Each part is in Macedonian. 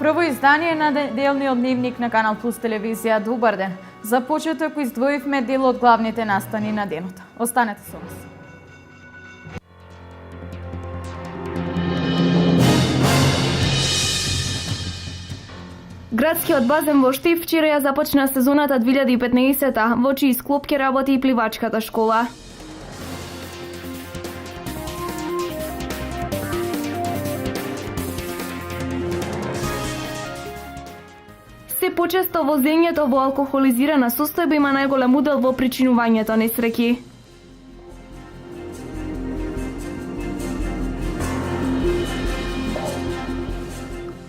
Прво издание на делниот дневник на Канал Плюс телевизија. Добар ден. За почеток издвоивме дел од главните настани на денот. Останете со нас. Градскиот базен во Штип вчера ја започна сезоната 2015-та, во чии склоп ќе работи и пливачката школа. Се почесто возењето во алкохолизирана состојба има најголем удел во причинувањето несреќи.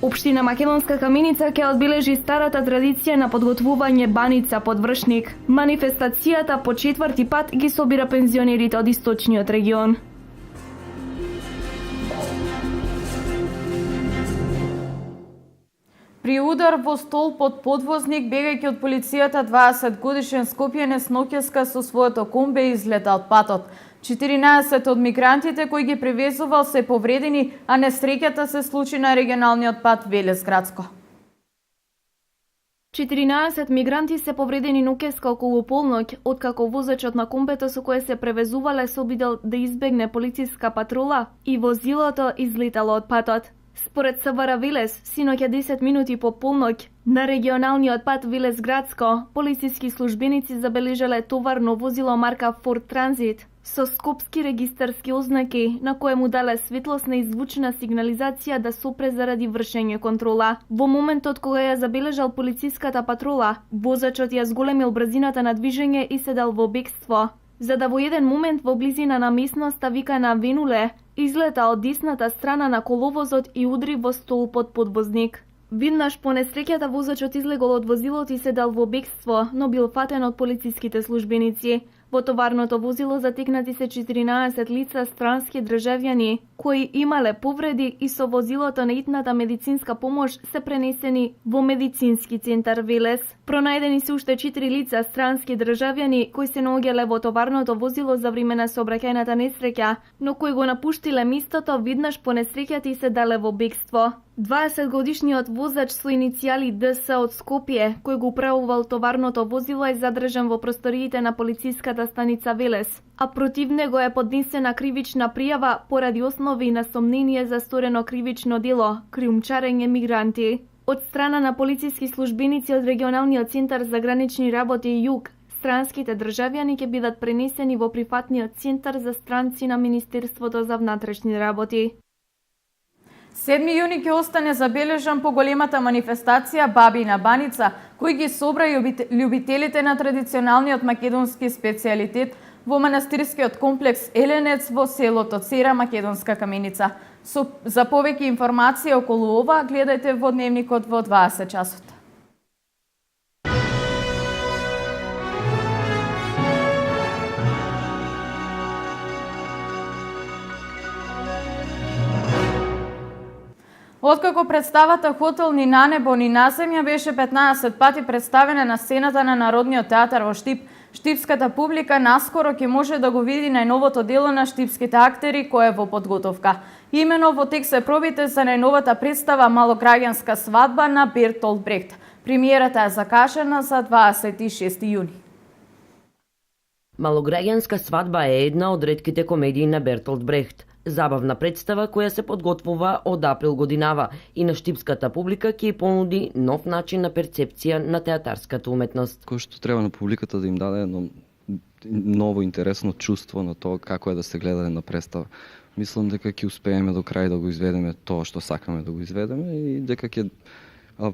Општина Македонска Каменица ќе одбележи старата традиција на подготвување баница под Вршник. Манифестацијата по четврти пат ги собира пензионерите од источниот регион. При удар во стол под подвозник, бегајќи од полицијата, 20-годишен скопјанец ноќеска со своето комбе излета од патот. 14 од мигрантите кои ги превезувал се повредени, а несреќата се случи на регионалниот пат Велес-Градско. 14 мигранти се повредени ноќеска околу полноќ, откако возачот на комбето со кое се превезувале се обидел да избегне полициска патрула и возилото излетало од патот. Според СВР Велес, синоќа 10 минути по полноќ, на регионалниот пат Велес-Градско, полициски службеници забележале товарно возило марка Ford Transit со скопски регистарски ознаки, на кое му дале светлосна и звучна сигнализација да сопре заради вршење контрола. Во моментот кога ја забележал полициската патрула, возачот ја зголемил брзината на движење и се дал во бегство. За да во еден момент во близина на местноста викана Венуле, излета од десната страна на коловозот и удри во стол под подвозник. Виднаш по несреќата возачот излегол од возилото и се дал во бегство, но бил фатен од полициските службеници. Во товарното возило затекнати се 14 лица странски државјани, кои имале повреди и со возилото на итната медицинска помош се пренесени во медицински центар Велес. Пронајдени се уште 4 лица странски државјани кои се наоѓале во товарното возило за време на сообраќајната несреќа, но кои го напуштиле местото виднаш по несреќата и се дале во бегство. 20-годишниот возач со иницијали ДС од Скопје, кој го управувал товарното возило, е задржан во просториите на полициската станица Велес, а против него е поднесена кривична пријава поради основи на сомнение за сторено кривично дело – криумчарење мигранти. Од страна на полициски службеници од регионалниот центар за гранични работи Југ, странските државјани ќе бидат пренесени во прифатниот центар за странци на Министерството за внатрешни работи. 7 јуни ќе остане забележан по големата манифестација Баби на Баница, кој ги собра љубителите на традиционалниот македонски специјалитет во манастирскиот комплекс Еленец во селото Цера, Македонска Каменица. За повеќе информации околу ова, гледајте во дневникот во 20 часот. Откако представата Хотел ни на небо, ни на земја беше 15 пати представена на сцената на Народниот театар во Штип, штипската публика наскоро ќе може да го види најновото дело на штипските актери кое е во подготовка. Имено во тек се пробите за најновата представа Малограѓанска свадба на Бертолд Брехт. Премиерата е закажана за 26 јуни. Малограѓанска свадба е една од ретките комедии на Бертолд Брехт. Забавна представа која се подготвува од април годинава и на штипската публика ќе понуди нов начин на перцепција на театарската уметност. Кој што треба на публиката да им даде едно ново интересно чувство на тоа како е да се гледа една представа. Мислам дека ќе успееме до крај да го изведеме тоа што сакаме да го изведеме и дека ќе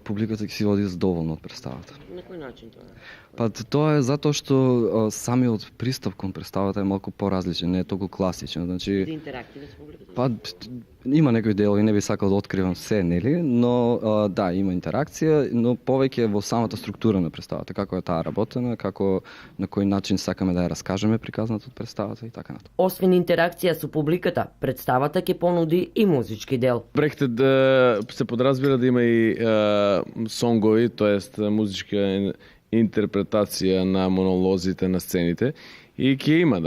публиката ќе си оди задоволна од представата. На кој начин тоа? Па тоа е затоа што самиот пристап кон представата е малку поразличен, не е толку класичен, значи Интерактивна со публиката? Па има некои делови, не би сакал да откривам се, нели, но да, има интеракција, но повеќе во самата структура на представата, како е таа работена, како на кој начин сакаме да ја раскажеме приказната од представата и така натаму. Освен интеракција со публиката, представата ќе понуди и музички дел. Брехте се подразбира да има и сонгови, тоест музичка интерпретација на монолозите на сцените и ќе има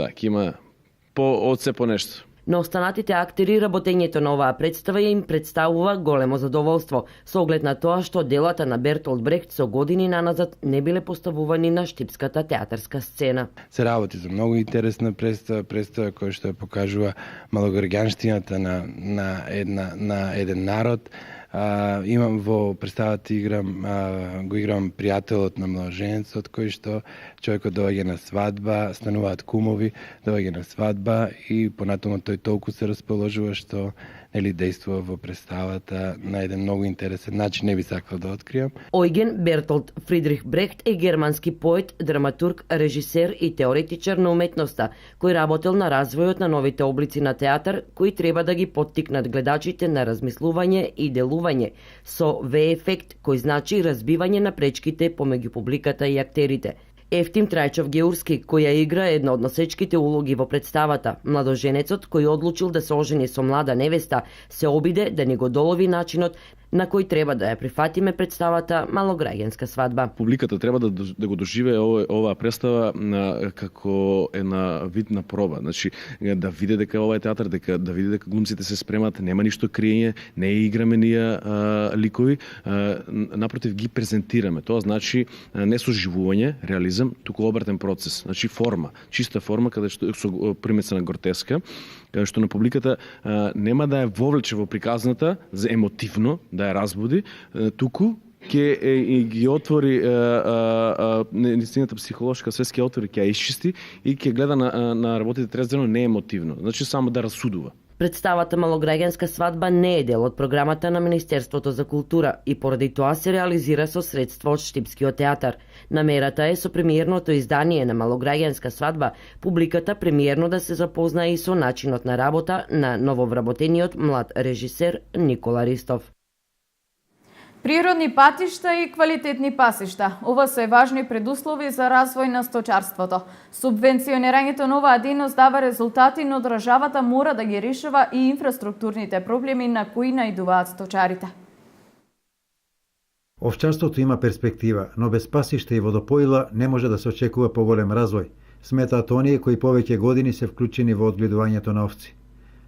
од се по нешто. На останатите актери работењето на оваа представа им представува големо задоволство, со оглед на тоа што делата на Бертолд Брехт со години наназад не биле поставувани на штипската театарска сцена. Се работи за многу интересна представа која што покажува малограѓанштината на еден народ. Имам во представата го играм пријателот на младоженецот кој што човекот доаѓа на свадба, стануваат кумови, доаѓа на свадба и понатаму тој толку се расположува што действува во представата на еден многу интересен начин, не би сакал да откријам. Ойген Бертолд Фридрих Брехт е германски поет, драматург, режисер и теоретичар на уметноста, кој работел на развојот на новите облици на театар, кои треба да ги поттикнат гледачите на размислување и делување, со В-ефект, кој значи разбивање на пречките помеѓу публиката и актерите. Ефтим Трајчов Геурски, која игра една од носечките улоги во представата, младоженецот кој одлучил да се ожени со млада невеста, се обиде да ни го долови начинот на кој треба да ја прифатиме представата Малограѓанска свадба. Публиката треба да го доживее оваа представа како една вид на проба. Значи, да види дека ова е театар, да види дека глумците се спремат, нема ништо криење, не играме ние ликови, напротив ги презентираме. Тоа значи не соживување, реализам, туку обратен процес. Значи форма, чиста форма каде што со примеса на гротеска, каде што на публиката нема да ја вовлече во приказната за емотивно, да ја разбуди, туку ќе ги отвори неистината психолошка свест, ќе отвори, ќе ја исчисти и ќе гледа на работите трезвено, не емотивно. Значи само да расудува. Представата Малограѓанска свадба не е дел од програмата на Министерството за култура и поради тоа се реализира со средства од Штипскиот театар. Намерата е со премиерното издание на Малограѓанска свадба публиката премиерно да се запознае и со начинот на работа на нововработениот млад режисер Никола Ристов. Природни патишта и квалитетни пасишта. Ова се важни предуслови за развој на сточарството. Субвенционирањето на оваа дејност дава резултати, но државата мора да ги решава и инфраструктурните проблеми на кои наидуваат сточарите. Овчарството има перспектива, но без пасишта и водопоила не може да се очекува поголем развој, сметаат оние кои повеќе години се вклучени во одгледувањето на овци.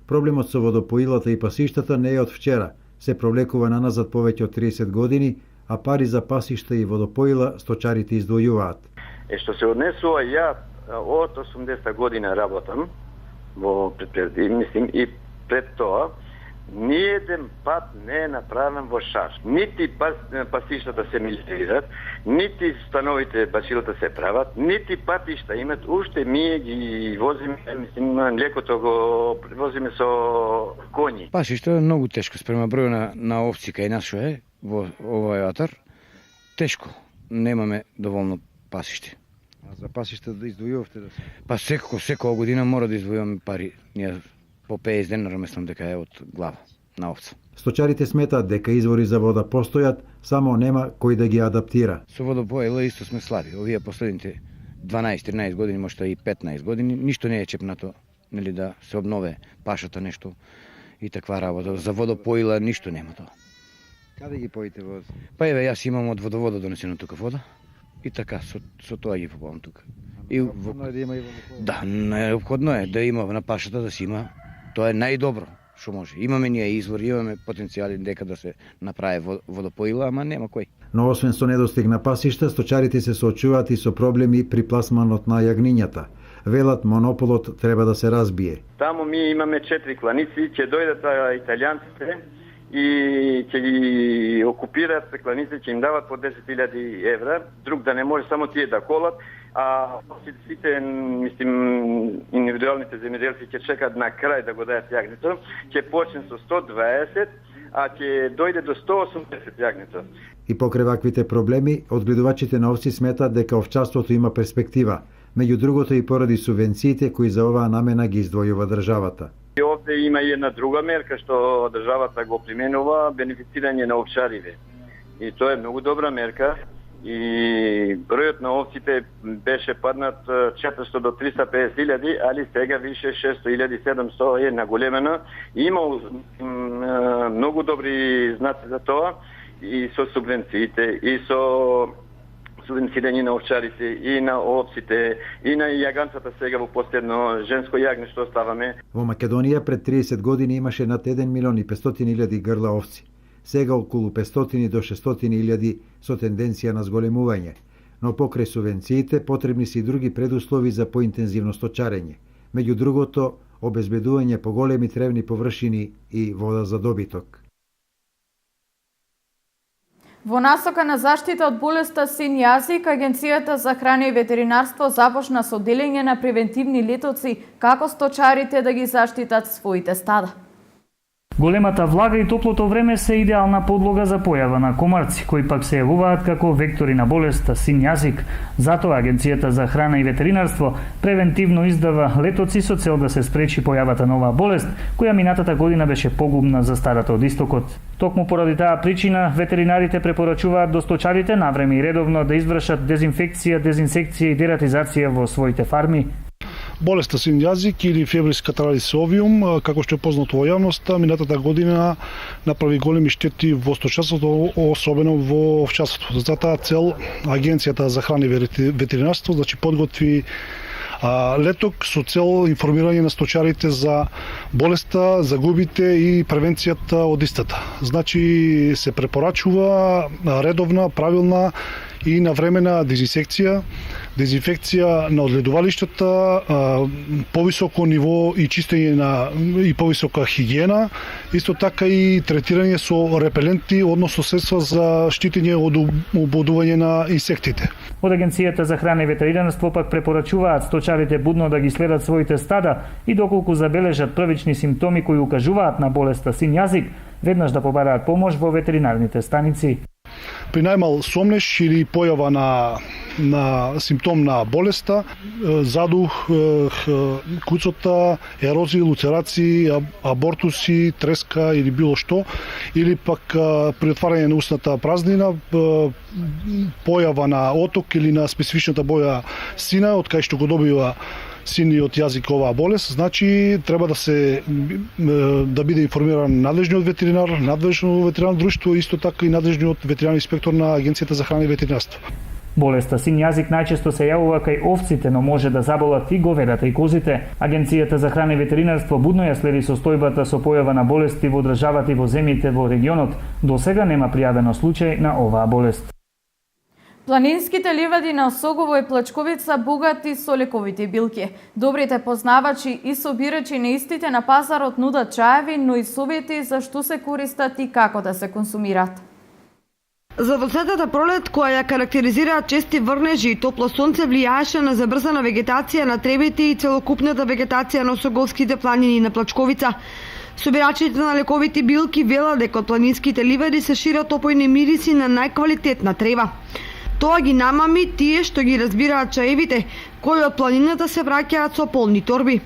Проблемот со водопоилата и пасиштата не е од вчера, се провлекува наназад повеќе од 30 години, а пари за пасишта и водопоила сточарите издвојуваат. Што се однесува, ја од 80 година работам во предпријатие, мислим и пред тоа, ниеден пат не е направен во Шаш. Нити пасиштата се милитарират, нити становите бачилата се прават, нити патишта имат, уште ние ги возиме, мислим, лекото го возиме со коњи. Пасишта е многу тешко спрема број на овци кај нас што е во овој атар. Тешко, немаме доволно пасишти. А за пасишта да издвојувате да се? Па секоја година мора да издвојуваме пари. Ние по 50 денара мислам дека е од глава на овца. Сточарите сметаат дека извори за вода постојат, само нема кој да ги адаптира. Со водопоила исто сме слаби. Овие последните 12-13 години, можда и 15 години, ништо не е чепнато, нели да се обнове пашата нешто и таква работа. За водопоила ништо нема тоа. Каде ги поите вода? Па еве, јас имам од водовода донесено тука вода и така со тоа ги попавам тука. И Необходно е да има и водопоила. Да, необходно е да има на пашата, да си има. Тоа е најдобро што може. Имаме ние извор, имаме потенцијали дека да се направи водопоила, ама нема кој. Но освен со недостиг на пасишта, сточарите се соочуваат и со проблеми при пласманот на јагнињата. Велат монополот треба да се разбие. Таму ми имаме 4 кланици, ќе дојдат италијанците и ќе ги окупираат кланици, ќе им дават по 10.000 евра, друг да не може само тие да колат, а сите, мислим, индивидуалните земјоделци ќе чекаат на крај да го дајат јагнето, ќе почне со 120, а ќе дојде до 180 јагнето. И покрај ваквите проблеми, одгледувачите на овци сметаат дека овчарството има перспектива, меѓу другото и поради субвенциите кои за оваа намена ги издвојува државата. И овде има и една друга мерка што државата го применува, бенефицирање на овчариве. И тоа е многу добра мерка. И бројот на овците беше паднат 400 до 350.000, али сега више 600.700 е наголемено. Има многу добри знаци за тоа и со субвенциите и со субвенцирање на овчарите и на овците и на јаганцата сега во последно женско јагне што ставаме. Во Македонија пред 30 години имаше над 1 милион и 500 илјади грла овци. Сега околу 500 до 600 илјади со тенденција на зголемување. Но покрај субвенциите потребни се и други предуслови за поинтензивно сточарење. Меѓу другото, обезбедување поголеми тревни површини и вода за добиток. Во насока на заштита од болеста син јазик, Агенцијата за храна и ветеринарство започна со делење на превентивни летоци како сточарите да ги заштитат своите стада. Големата влага и топлото време се идеална подлога за појава на комарци, кои пак се јавуваат како вектори на болеста син јазик. Затоа Агенцијата за храна и ветеринарство превентивно издава летоци со цел да се спречи појавата на оваа болест, која минатата година беше погубна за старата од истокот. Токму поради таа причина, ветеринарите препорачуваат до сточарите навреме и редовно да извршат дезинфекција, дезинсекција и дератизација во своите фарми. Болеста син јазик или фебрис катаралисовиум, како што е познато во јавноста, минатата година направи големи штети во сточарството, особено во овчарството. За таа цел Агенцијата за храна и ветеринарство подготви леток со цел информирање на сточарите за болеста, загубите и превенцијата од истата. Се препорачува редовна, правилна и навремена дезинфекција на одледувалиштата, повисоко ниво и чистење и повисока хигиена, исто така и третирање со репеленти, односно средства за штитење од ободување на инсектите. Од Агенцијата за храна и ветеринарство пак препорачуваат сточарите будно да ги следат своите стада и доколку забележат првични симптоми кои укажуваат на болеста син јазик, веднаш да побараат помош во ветеринарните станици. При најмал сомнеш или појава на симптом на болеста, задух, куцота, ерозии, луцерации, абортуси, треска или било што, или пак при отварање на устната празнина, појава на оток или на специфичната боја сина, од кај што го добива синиот јазик оваа болест, треба да биде информиран надлежниот ветеринар, надлежно ветеринарно друштво, исто така и надлежниот ветеринарен инспектор на Агенцијата за храна и ветеринарство. Болеста син јазик најчесто се јавува кај овците, но може да заболат и говедата и козите. Агенцијата за храна и ветеринарство будно ја следи состојбата со појава на болести во државата и во земјите во регионот. До сега нема пријавено случај на оваа болест. Планинските ливади на Осогово и Плачковица богати со лековити билки. Добрите познавачи и собирачи на истите на пазарот нудат чаеви, но и совети за што се користат и како да се консумираат. За доцетата пролет, која ја карактеризираат чести врнежи и топло сонце, влијаеше на забрзана вегетација на тревите и целокупната вегетација на Осоговските планини на Плачковица. Собирачите на лековити билки велат дека од планинските ливади се шират опојни мириси на најквалитетна трева. Тоа ги намами тие што ги разбираат чаевите, кои од планината се враќаат со полни торби.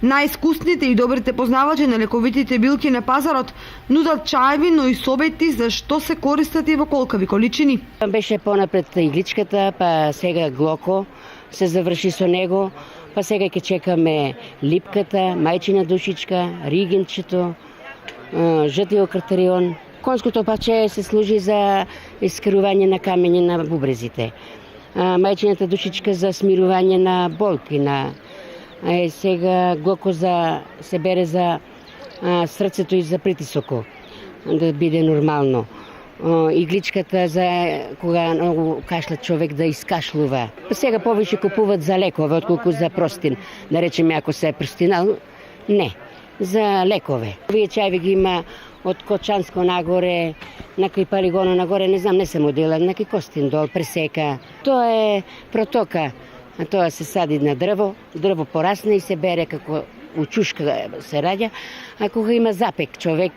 Најискусните и добрите познавачи на лековитите билки на пазарот нудат чаеви, но и совети за што се користат и во колкави количини. Беше понапред игличката, па сега глоко се заврши со него, па сега ќе чекаме липката, мајчина душичка, ригенчето, жтиокартарион. Конското паче се служи за искрување на камења на бубрезите. Мајчината душичка за смирување на болки, сега глоко се бере за срцето и за притисоко, да биде нормално. Игличката за кога многу кашля човек да искашлува. Сега повеќе купуваат за лекове, отколку за простин. Да речеме, ако се е простинал, не, за лекове. Овие чаеви ги има од Кочанско нагоре, на кој Полигоно нагоре, не знам, не се модела, на кој Костиндол, Пресека. Тоа е протока, а тоа се сади на дрво порасне и се бере како учушка се раѓа, а кога има запек човек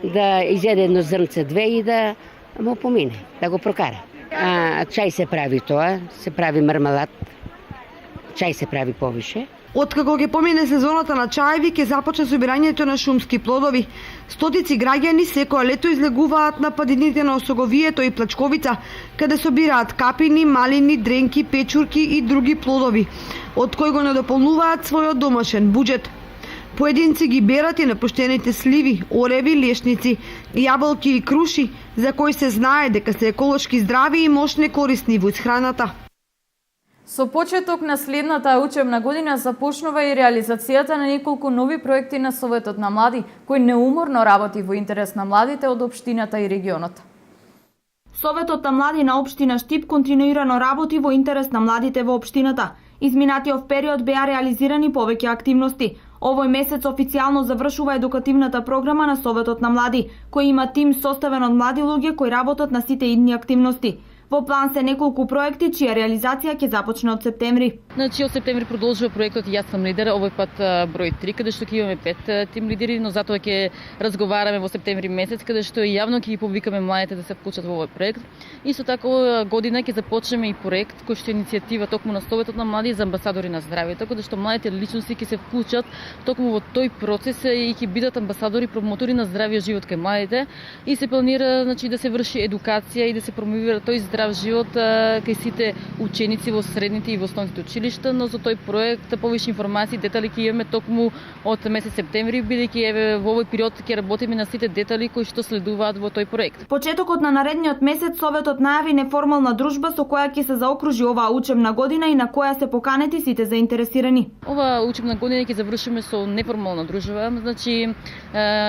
да изеде едно зрнце, две и да му помине, да го прокара. Чај се прави тоа, се прави мармалад, чај се прави повише. Откако ќе помине сезоната на чаеви, ќе започне собирањето на шумски плодови. Стотици граѓани секоја лето излегуваат на падините на Осоговието и Плачковица, каде собираат капини, малини, дренки, печурки и други плодови, од кои го недополнуваат својот домашен буџет. Поединци ги берат и напуштените сливи, ореви, лешници, јаболки и круши, за кои се знае дека се еколошки здрави и мощни корисни во исхраната. Со почеток на следната учебна година започнува и реализацијата на неколку нови проекти на Советот на млади, кој неуморно работи во интерес на младите од општината и регионот. Советот на млади на општина Штип континуирано работи во интерес на младите во општината. Изминатиот период беа реализирани повеќе активности. Овој месец официјално завршува едукативната програма на Советот на млади, кој има тим составен од млади луѓе кои работат на сите идни активности. Во план се неколку проекти чија реализација ќе започне од септември. Значи од септември продолжува проектот Јас сум лидер, овој пат број 3, каде што ќе имаме 5 тим лидери, но затоа ќе разговараме во септември месец, каде што и јавно ќе ги повикаме младите да се вклучат во овој проект. Исто така оваа година ќе започнеме и проект кој што е иницијатива токму на Советот на млади за амбасадори на здравјето, каде што младите личности ќе се вклучат токму во тој процес и ќе бидат амбасадори, промотори на здравиот живот кај младите и се планира значи да се врши едукација и да се промовира тој здрав живот кај сите ученици во средните и во основните училишта, но за тој проект повеќе информации, детали ќе имаме токму од месец септември, бидејќи еве во овој период ќе работиме на сите детали кои што следуваат во тој проект. Почетокот на наредниот месец Советот најави неформална дружба со која ќе се заокружи оваа учебна година и на која се поканети сите заинтересирани. Оваа учебна година ќе завршиме со неформална дружба, значи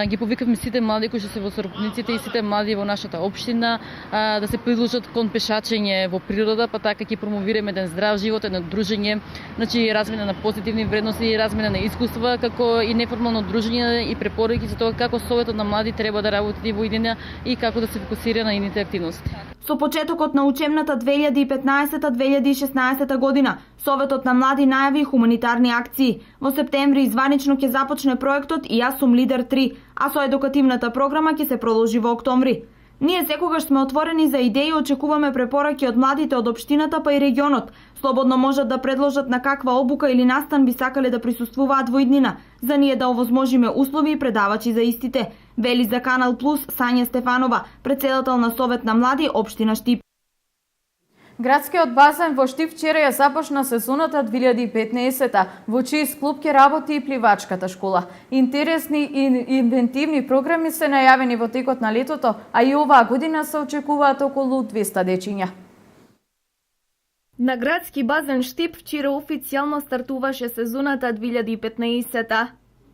ги повикавме сите млади кои што се во соробниците и сите млади во нашата општина да се придружат кон пешачење во природа, па така ќе промовираме еден здрав живот, едно дружење, значи размена на позитивни вредности и размена на искуства, како и неформално дружење и препораки за тоа како Советот на млади треба да работи во иднина и како да се фокусира на идните активности. Со почетокот на учебната 2015-2016 година, Советот на млади најави хуманитарни акции. Во септември изванично ќе започне проектот И јас сум лидер 3, а со едукативната програма ќе се продолжи во октомври. Ние секогаш сме отворени за идеи и очекуваме препораки од младите од општината па и регионот. Слободно можат да предложат на каква обука или настан би сакале да присуствуваат во иднина, за ние да овозможиме услови и предавачи за истите, вели за Канал Плюс Сања Стефанова, претседател на Совет на млади општина Штип. Градскиот базен во Штип вчера ја започна сезоната 2015-та, во чиј клуб ќе работи и пливачката школа. Интересни и инвентивни програми се најавени во текот на летото, а и оваа година се очекуваат околу 200 дечиња. На градски базен Штип вчера официјално стартуваше сезоната 2015-та.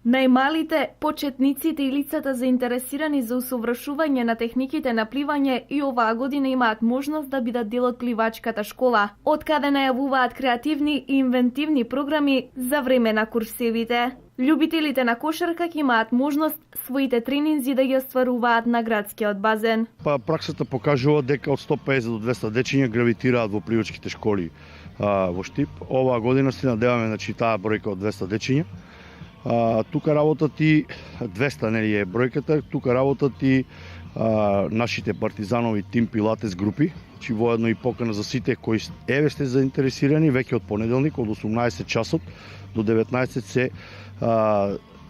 Најмалите, почетниците и лицата заинтересирани за усовршување на техниките на пливање и оваа година имаат можност да бидат дел од пливачката школа, од каде најавуваат креативни и инвентивни програми за време на курсевите. Љубителите на кошарка ќе имаат можност своите тренинзи да ги остваруваат на градскиот базен. Праксата покажува дека од 150 до 200 дечиња гравитираат во пливачките школи во Штип. Оваа година се надеваме значи таа бројка од 200 дечиња. Тука работат и 200 нели е бројката, тука работат и нашите партизанови тим пилатес групи, чи воедно и покана за сите кои еве сте заинтересирани веќе од понеделник од 18 часот до 19 се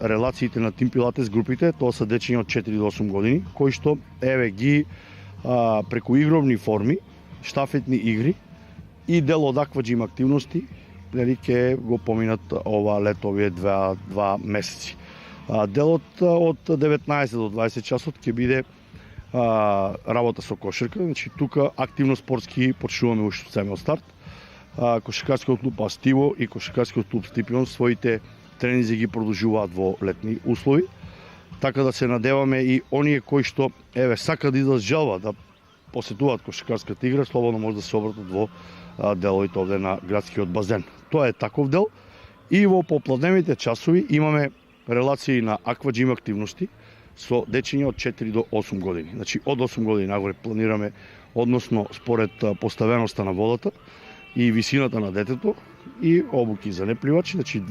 релациите на тим пилатес групите, тоа се дечиња од 4 до 8 години, кои што еве ги преку игровни форми, штафетни игри и дел од акваџим активности нели ќе го поминат ова лето овие два месеци. Делот од 19 до 20 часот ќе биде работа со кошарка, значи тука активно спортски почнуваме уште самиот старт. Кошаркарскиот клуб Астиво и кошаркарскиот клуб Стипион своите тренинзи ги продолжуваат во летни услови, така да се надеваме и оние кои што еве сакаат да идат желба да посетуваат кошаркарската игра, слободно може да се обратат во деловите овде на градскиот базен. Тоа е таков дел и во попладневните часови имаме релации на акваџим активности со дечиња од 4 до 8 години. Значи од 8 години нагоре планираме односно според поставеноста на водата и висината на детето и обуки за непливачи, значи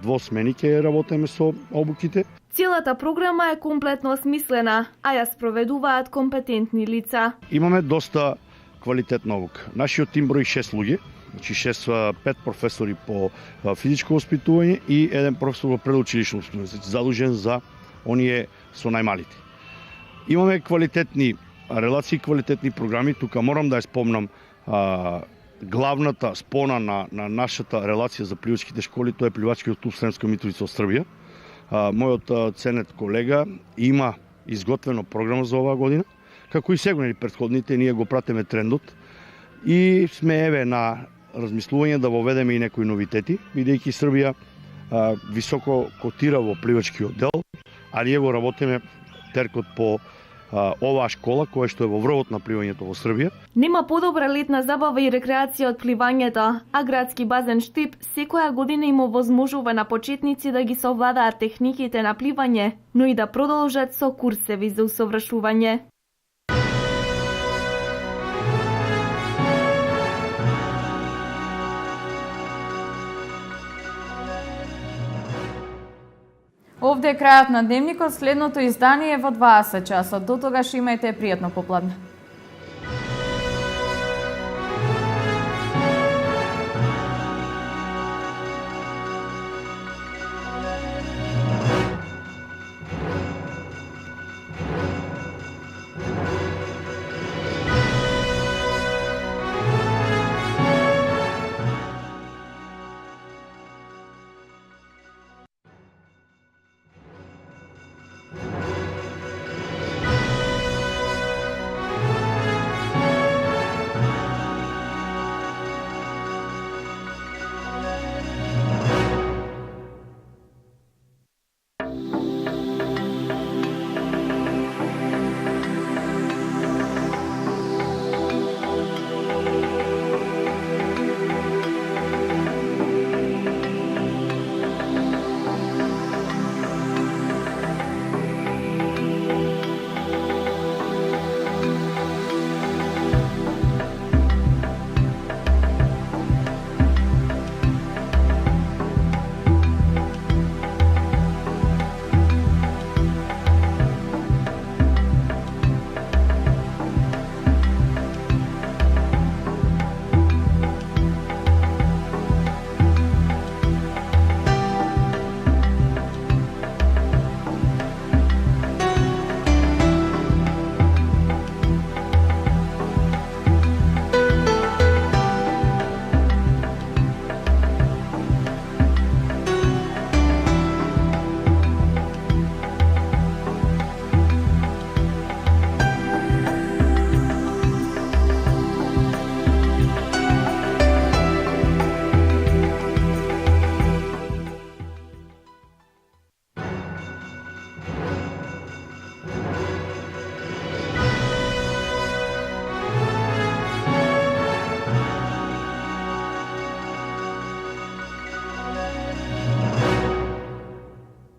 двосмени ќе работиме со обуките. Целата програма е комплетно осмислена, а ја спроведуваат компетентни лица. Имаме доста квалитетна обука. Нашиот тим брои 6 луѓе, значи 5 професори по физичко воспитување и еден професор во предучилишно воспитување, значи задужен за оние со најмалите. Имаме квалитетни релации, квалитетни програми. Тука морам да ја спомнам главната спона на нашата релација за пливачките школи, тоа е пливачкиот клуб Сремска Митровица од Србија, Мојот ценет колега има изготвено програма за оваа година, како и сегуни претходните, ние го пратиме трендот и сме еве на размислување да воведеме и некои новитети, бидејќи Србија високо котира во пливачкиот дел, а ние го работиме теркот по оваа школа која што е во врвот на пливањето во Србија. Нема подобра летна забава и рекреација од пливањето, а градски базен Штип секоја година им овозможува на почетници да ги совладаат техниките на пливање, но и да продолжат со курсеви за усовршување. Овде е крајот на дневникот, следното издание е во 20 часот. До тогаш имајте пријатно попладне.